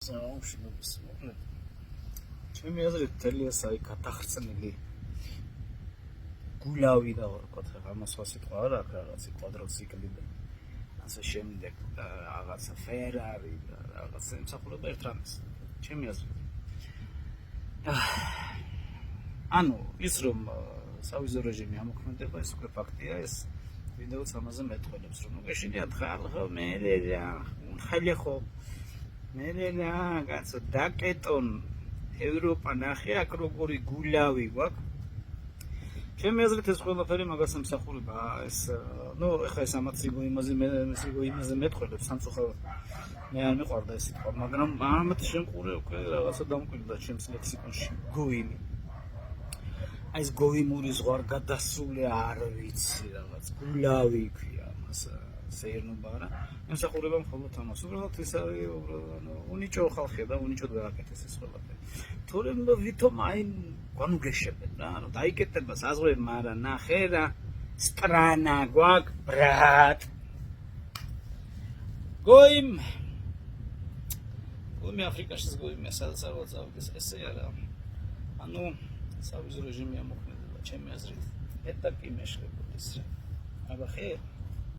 სამშენობის მოკლედ ჩემი აზრით თელი ეს აი გადახრწნილი გულავი და ვთქვათ ამას სხვა სიტყვა არ აქვს რაღაც კვადროციკლი და ასე შემდეგ რაღაცა ფერარი და რაღაცა ემსახურება ერთ რამეს ჩემი აზრით ანუ ის რომ სავიზო რეჟიმი ამოქმედება ეს უკვე ფაქტია ეს ვიდეოც ამაზე მეტყველებს რომ მოგეშინიათ ხალხო მე რა ხალე ხო მე რა კაცო დაკეტონ ევროპა ნახე აქ როგორი გულავი გვაქვს ჩემი აზრით ეს ყველაფერი მაგას ემსახურება ეს ნუ ეხლა ეს ამაც იმაზე მეტყველებს სამწუხაროდ მე არ მიყვარდა ეს სიტყვა მაგრამ ამათ შემყურე უკვე რაღაცა დამკვირდა ჩემს ლექსიკონში გოიმი აი ეს გოიმური ზღვარ გადასული არ ვიცი რაღაც გულავი ქვია ამას სეირნობა რა ემსახურება მხოლოდ ამას უბრალოდ ეს არის უნიჭო ხალხია და უნიჭოდ გააკეთეს ეს ყველაფერი თორემ ვითომ აი განუგეშებენ რა ანუ დაიკეტება საზღვრები მაგრამ ნახე რა სტრანა გვაქვს ბრატ გოიმი აფრიკაშიც გოიმია სადაც არ ვაწავდეს ესე არა ანუ სავიზო რეჟიმი ამოქმედება ჩემი აზრით ეტაკი მეშლებოდეს აბა ხე